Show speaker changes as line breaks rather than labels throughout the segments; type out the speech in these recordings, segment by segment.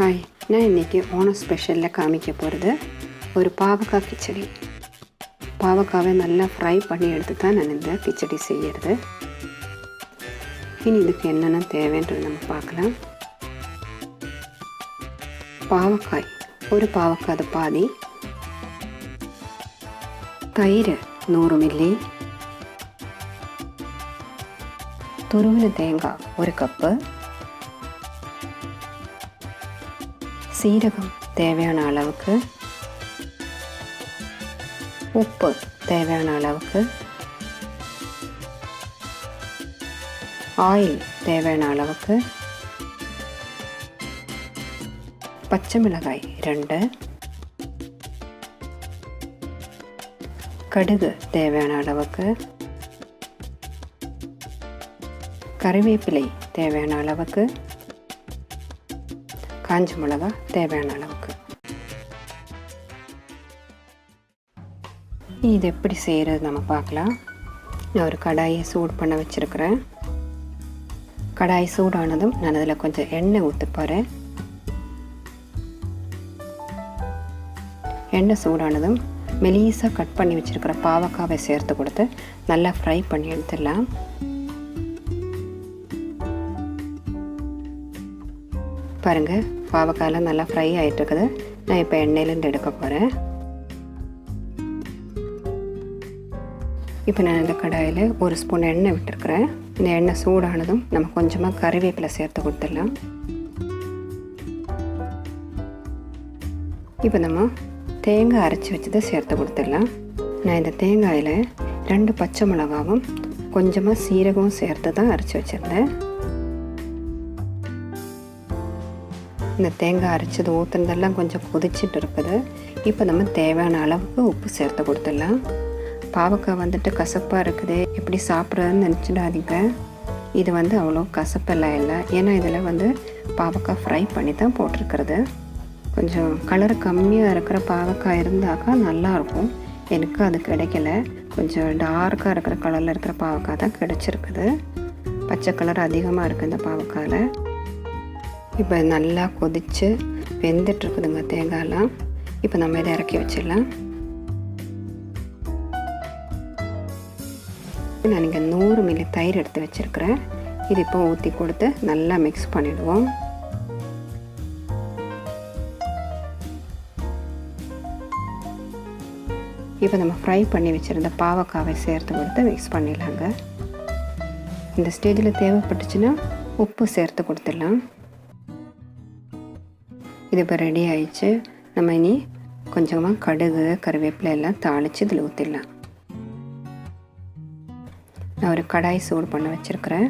Hi, நான் இன்றைக்கி ஓணம் ஸ்பெஷலில் காமிக்க போகிறது ஒரு பாவக்காய் கிச்சடி. பாவக்காவை நல்லா ஃப்ரை பண்ணி எடுத்து தான் நான் இந்த கிச்சடி செய்கிறது. இனி இதுக்கு என்னென்ன தேவைன்றது நம்ம பார்க்கலாம். பாவக்காய், ஒரு பாவக்காய் பாதி, தயிர் 100 மில்லி, துருவின தேங்காய் 1 கப்பு, சீரகம் தேவையான அளவுக்கு, உப்பு தேவையான அளவுக்கு, ஆயில் தேவையான அளவுக்கு, பச்சை மிளகாய் 2, கடுகு தேவையான அளவுக்கு, கறிவேப்பிலை தேவையான அளவுக்கு, காஞ்ச மிளகா தேவையான அளவுக்கு. இது எப்படி செய்கிறது நம்ம பார்க்கலாம். நான் ஒரு கடாயை சூடு பண்ண வச்சுருக்கிறேன். கடாய் சூடானதும் நான் அதில் கொஞ்சம் எண்ணெய் ஊற்ற போகிறேன். எண்ணெய் சூடானதும் மெலிசாக கட் பண்ணி வச்சுருக்கிற பாவக்காவை சேர்த்து கொடுத்து நல்லா ஃப்ரை பண்ணி எடுத்துடலாம். பாருங்கள், பாவக்காயெல்லாம் நல்லா ஃப்ரை ஆகிட்டுருக்குது. நான் இப்போ எண்ணெயிலேருந்து எடுக்க போகிறேன். இப்போ நான் இந்த கடாயில் 1 ஸ்பூன் எண்ணெய் விட்டுருக்குறேன். இந்த எண்ணெய் சூடானதும் நம்ம கொஞ்சமாக கறிவேப்பிலை சேர்த்து கொடுத்துடலாம். இப்போ நம்ம தேங்காய் அரைச்சி வச்சதை சேர்த்து கொடுத்துடலாம். நான் இந்த தேங்காயில் 2 பச்சை மிளகாவும் கொஞ்சமாக சீரகமும் சேர்த்து தான் அரைச்சி வச்சுருந்தேன். இந்த தேங்காய் அரைச்சது ஊற்றுனதெல்லாம் கொஞ்சம் கொதிச்சுட்டு இருக்குது. இப்போ நம்ம தேவையான அளவுக்கு உப்பு சேர்த்து கொடுத்துடலாம். பாவக்காய் வந்துட்டு கசப்பாக இருக்குது, எப்படி சாப்பிட்றதுன்னு நினச்சிடாதீங்க. இது அவ்வளோ கசப்பெல்லாம் இல்லை, ஏன்னா இதில் பாவக்காய் ஃப்ரை பண்ணி தான் போட்டிருக்கிறது. கொஞ்சம் கலர் கம்மியாக இருக்கிற பாவக்காய் இருந்தாக்கா நல்லாயிருக்கும். எனக்கு அது கிடைக்கல. கொஞ்சம் டார்க்காக இருக்கிற கலரில் இருக்கிற பாவக்காய் தான் கிடச்சிருக்குது. பச்சை கலர் அதிகமாக இருக்குது இந்த பாவக்காயில். இப்போ நல்லா கொதித்து வெந்துட்டுருக்குதுங்க தேங்காயெல்லாம். இப்போ நம்ம இதை இறக்கி வச்சிடலாம். நான் இங்கே 100 மில்லி தயிர் எடுத்து வச்சுருக்கிறேன். இது இப்போ ஊற்றி கொடுத்து நல்லா மிக்ஸ் பண்ணிவிடுவோம். இப்போ நம்ம ஃப்ரை பண்ணி வச்சுருந்த பாவக்காவை சேர்த்து கொடுத்து மிக்ஸ் பண்ணிடலாங்க. இந்த ஸ்டேஜில் தேவைப்பட்டுச்சுன்னா உப்பு சேர்த்து கொடுத்துடலாம். இது இப்போ ரெடி ஆயிடுச்சு. நம்ம இனி கொஞ்சமாக கடுகு கறிவேப்பிலை எல்லாம் தாளித்து இதில் ஊற்றிடலாம். நான் ஒரு கடாய் சூடு பண்ண வச்சுருக்கிறேன்.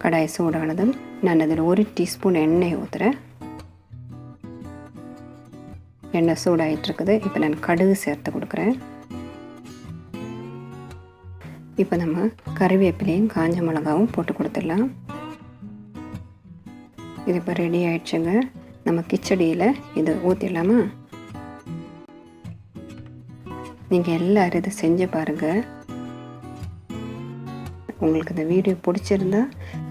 கடாய் சூடானதும் நான் அதில் 1 டீஸ்பூன் எண்ணெய் ஊற்றுறேன். எண்ணெய் சூடாகிட்டுருக்குது. இப்போ நான் கடுகு சேர்த்து கொடுக்குறேன். இப்போ நம்ம கறிவேப்பிலையும் காஞ்ச மிளகாவும் போட்டு கொடுத்துடலாம். இது இப்போ ரெடி ஆயிடுச்சுங்க. நம்ம கிச்சடியில் இது ஊற்றிடலாமா? நீங்கள் எல்லோரும் இதை செஞ்சு பாருங்கள். உங்களுக்கு இந்த வீடியோ பிடிச்சிருந்தா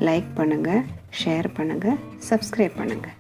லைக் பண்ணுங்கள், ஷேர் பண்ணுங்கள், சப்ஸ்கிரைப் பண்ணுங்கள்.